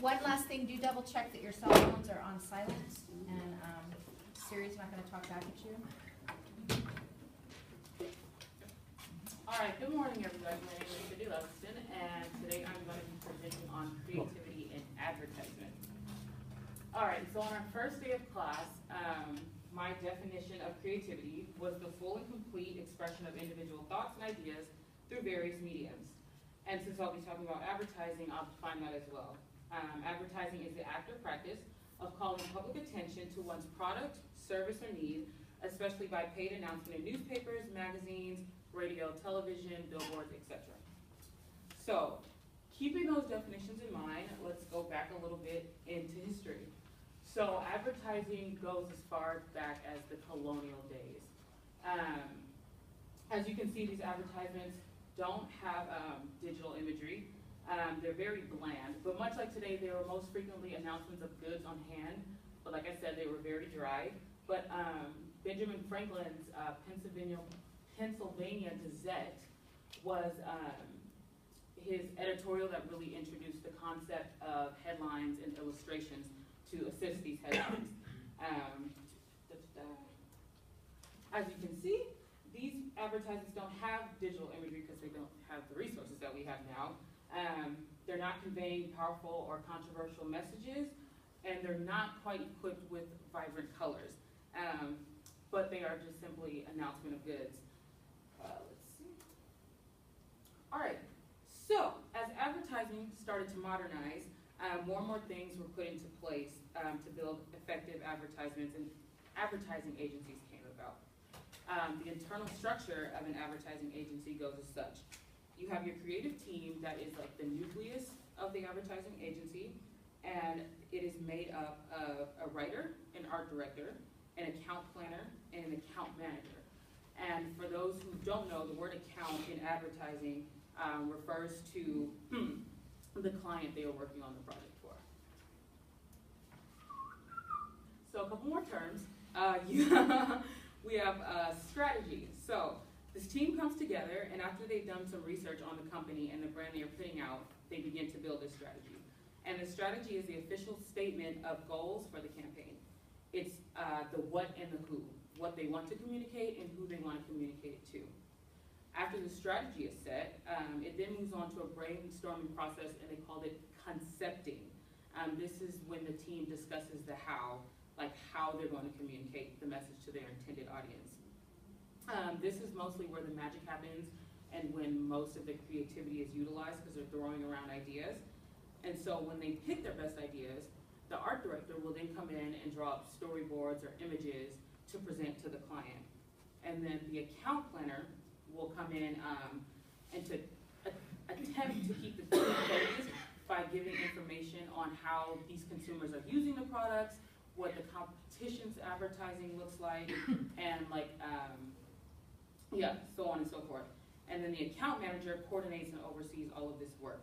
one last thing, do double check that your cell phones are on silent, and Siri's not gonna talk back at you. All right, good morning, everybody. My name is Sydnee and today I'm going to be presenting on creativity in advertisement. All right, so on our first day of class, my definition of creativity was the full and complete expression of individual thoughts and ideas through various mediums. And since I'll be talking about advertising, I'll define that as well. Advertising is the act or practice of calling public attention to one's product, service, or need, especially by paid announcement in newspapers, magazines, radio, television, billboards, etc. So, keeping those definitions in mind, let's go back a little bit into history. So, advertising goes as far back as the colonial days. As you can see, these advertisements don't have digital imagery. They're very bland, but much like today, they were most frequently announcements of goods on hand, but like I said, they were very dry. But Benjamin Franklin's Pennsylvania Gazette was his editorial that really introduced the concept of headlines and illustrations to assist these headlines. As you can see, these advertisements don't have digital imagery because they don't have the resources that we have now. They're not conveying powerful or controversial messages, and they're not quite equipped with vibrant colors. But they are just simply announcement of goods. Let's see. All right, so as advertising started to modernize, more and more things were put into place to build effective advertisements, and advertising agencies came about. The internal structure of an advertising agency goes as such. You have your creative team that is like the nucleus of the advertising agency, and it is made up of a writer, an art director, an account planner, and an account manager. And for those who don't know, the word account in advertising refers to the client they are working on the project for. So a couple more terms. We have strategy. So this team comes together, and after they've done some research on the company and the brand they are putting out, they begin to build a strategy. And the strategy is the official statement of goals for the campaign. It's the what and the who, what they want to communicate and who they want to communicate it to. After the strategy is set, it then moves on to a brainstorming process, and they called it concepting. This is when the team discusses the how, like how they're going to communicate the message to their intended audience. This is mostly where the magic happens and when most of the creativity is utilized because they're throwing around ideas. And so when they pick their best ideas, the art director will then come in and draw up storyboards or images to present to the client. And then the account planner will come in and to attempt to keep the team focused by giving information on how these consumers are using the products, what the competition's advertising looks like, and like, so on and so forth. And then the account manager coordinates and oversees all of this work.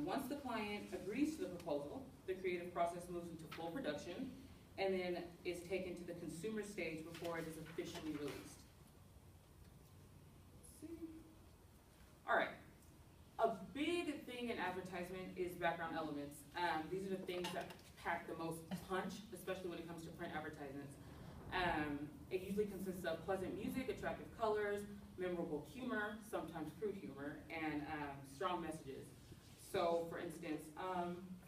Once the client agrees to the proposal, the creative process moves into full production and then is taken to the consumer stage before it is officially released. All right, a big thing in advertisement is background elements. These are the things that pack the most punch, especially when it comes to print advertisements. It usually consists of pleasant music, attractive colors, memorable humor, sometimes crude humor, and strong messages. So, for instance,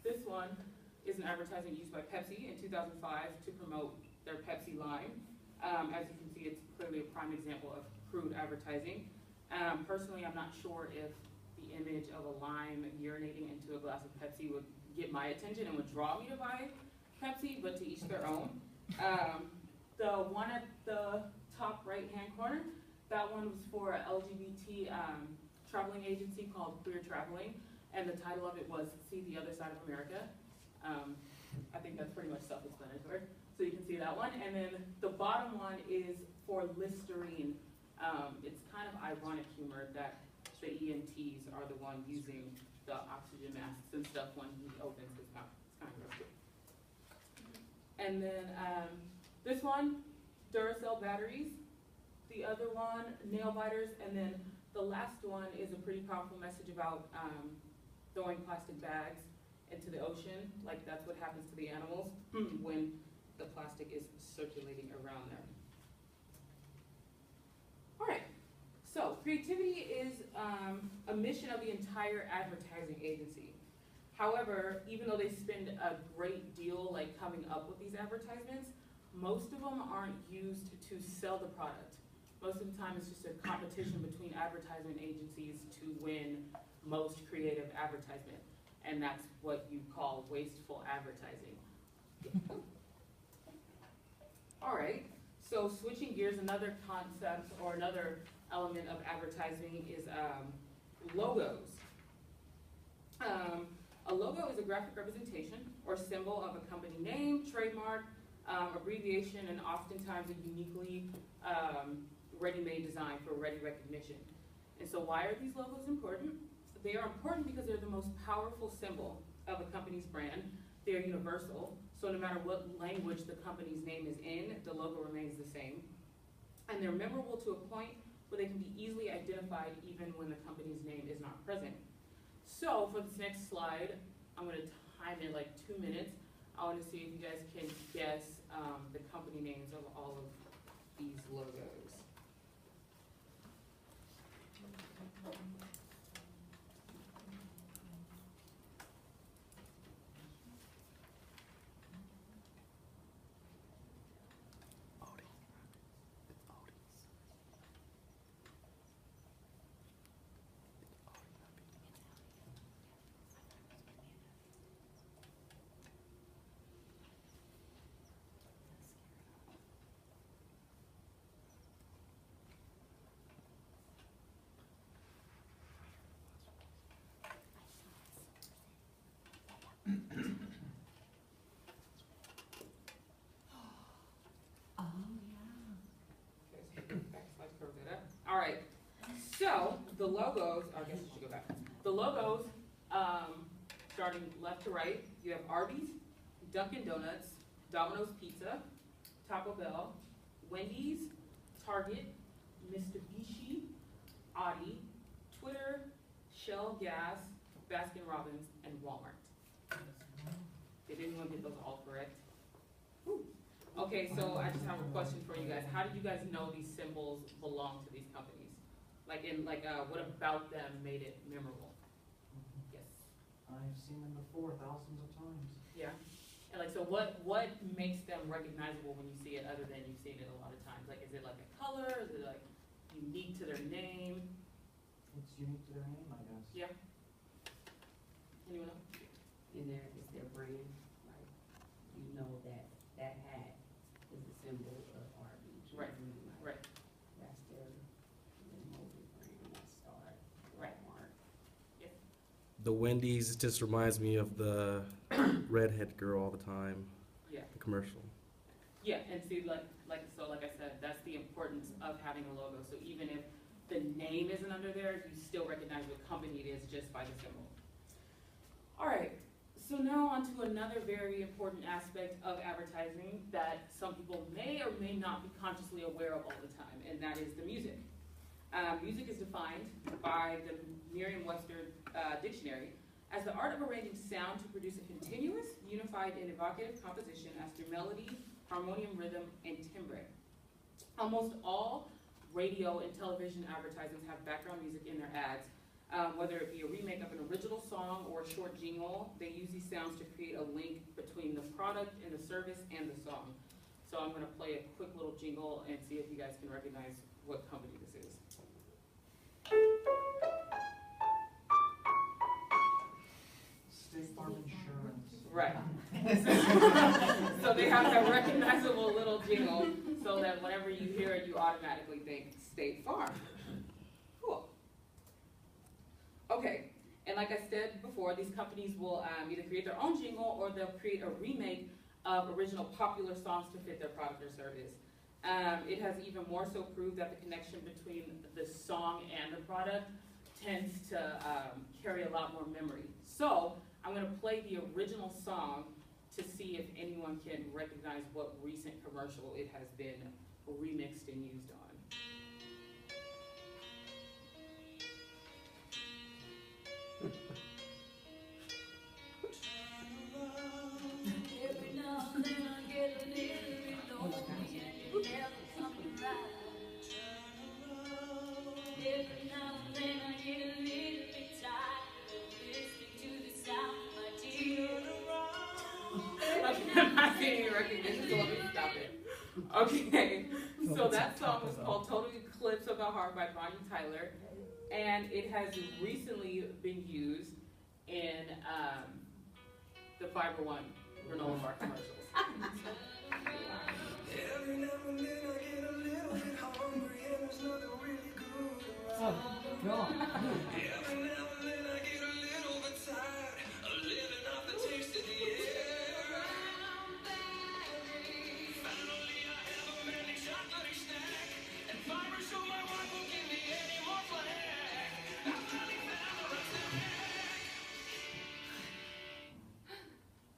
this one is an advertisement used by Pepsi in 2005 to promote their Pepsi Lime. As you can see, it's clearly a prime example of crude advertising. Personally, I'm not sure if the image of a lime urinating into a glass of Pepsi would get my attention and would draw me to buy Pepsi, but to each their own. The one at the top right-hand corner, that one was for an LGBT traveling agency called Queer Traveling, and the title of it was See the Other Side of America. I think that's pretty much self-explanatory. So you can see that one. And then the bottom one is for Listerine. It's kind of ironic humor that the EMTs are the one using the oxygen masks and stuff when he opens his mouth. It's kind of gross. And then this one, Duracell batteries. The other one, nail biters. And then the last one is a pretty powerful message about throwing plastic bags into the ocean, like that's what happens to the animals when the plastic is circulating around there. All right, so creativity is a mission of the entire advertising agency. However, even though they spend a great deal like coming up with these advertisements, most of them aren't used to sell the product. Most of the time it's just a competition between advertisement agencies to win most creative advertisement. And that's what you call wasteful advertising. All right, so switching gears, another concept or another element of advertising is logos. A logo is a graphic representation or symbol of a company name, trademark, abbreviation, and oftentimes a uniquely ready-made design for ready recognition. And so why are these logos important? They are important because they're the most powerful symbol of a company's brand. They're universal, so no matter what language the company's name is in, the logo remains the same. And they're memorable to a point where they can be easily identified even when the company's name is not present. So for this next slide, I'm going to time it like 2 minutes. I want to see if you guys can guess the company names of all of these logos. All right, so the logos, I guess we should go back. The logos, starting left to right, you have Arby's, Dunkin' Donuts, Domino's Pizza, Taco Bell, Wendy's, Target, Mitsubishi, Audi, Twitter, Shell Gas, Baskin Robbins, and Walmart. Did anyone get those all correct? Whew. Okay, so I just have a question for you guys. How did you guys know these symbols belong to these companies? What about them made it memorable? Yes. I've seen them before thousands of times. Yeah. And so what makes them recognizable when you see it other than you've seen it a lot of times? Like, is it like a color? Is it like unique to their name? It's unique to their name, I guess. Yeah. Anyone else? In there is their brand, right? You know that hat is a symbol of Arby's. Right, right. That's their mobile brand, that Star, Right. Walmart. The Wendy's just reminds me of the redhead girl all the time. Yeah. The commercial. Yeah, and see, like I said, that's the importance of having a logo. So even if the name isn't under there, you still recognize what company it is just by the symbol. All right, so now on to another very important aspect of advertising that some people may or may not be consciously aware of all the time, and that is the music. Music is defined by the Merriam-Webster dictionary as the art of arranging sound to produce a continuous, unified, and evocative composition as through melody, harmonium, rhythm, and timbre. Almost all radio and television advertisements have background music in their ads. Whether it be a remake of an original song or a short jingle, they use these sounds to create a link between the product and the service and the song. So I'm going to play a quick little jingle and see if you guys can recognize what company this is. State Farm Insurance. Right. So they have that recognizable little jingle so that whenever you hear it, you automatically think State Farm. Cool. Okay, and like I said before, these companies will either create their own jingle or they'll create a remake of original popular songs to fit their product or service. It has even more so proved that the connection between the song and the product tends to carry a lot more memory. So I'm going to play the original song to see if anyone can recognize what recent commercial it has been remixed and used on. gaining recognition, so let me stop it. Okay, so that song was called Total Eclipse of the Heart by Bonnie Tyler, and it has recently been used in the Fiber One granola bar commercials. Every now and then I get a little bit hungry and there's nothing really good around. Oh, God. Every now and then I get a little bit tired of living off the taste of the air. Finally I have a manly chocolatey snack and fiber so my wife won't give me any more flack. I finally found the right snack.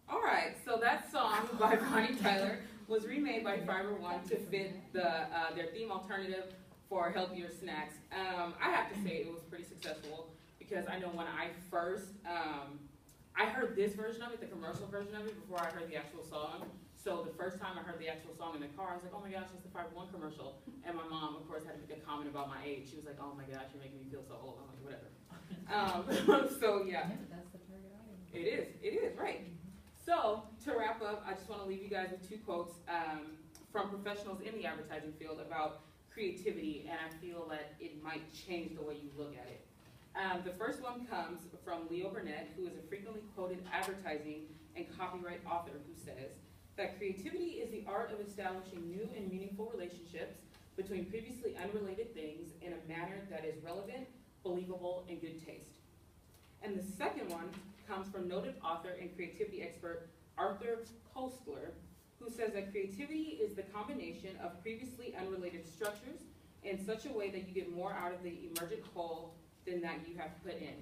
All right, so that song by Bonnie Tyler was remade by Fiber One to fit their theme alternative for healthier snacks. I have to say it was pretty successful because I know when I first, I heard this version of it, the commercial version of it, before I heard the actual song. So the first time I heard the actual song in the car, I was like, oh my gosh, it's the Fiber One commercial. And my mom, of course, had to make a comment about my age. She was like, oh my gosh, you're making me feel so old. I'm like, whatever. So yeah. Yeah, but that's the target audience. It is, right. So, to wrap up, I just want to leave you guys with two quotes from professionals in the advertising field about creativity, and I feel that it might change the way you look at it. The first one comes from Leo Burnett, who is a frequently quoted advertising and copyright author, who says that creativity is the art of establishing new and meaningful relationships between previously unrelated things in a manner that is relevant, believable, and good taste. And the second one comes from noted author and creativity expert Arthur Koestler, who says that creativity is the combination of previously unrelated structures in such a way that you get more out of the emergent whole than that you have put in.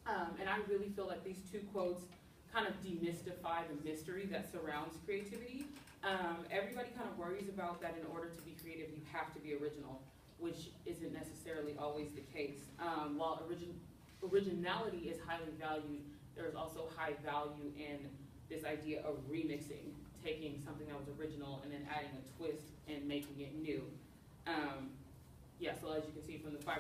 And I really feel like these two quotes kind of demystify the mystery that surrounds creativity. Everybody kind of worries about that in order to be creative, you have to be original, which isn't necessarily always the case. While originality is highly valued, there's also high value in this idea of remixing, taking something that was original and then adding a twist and making it new. Yeah, so as you can see from the Fiber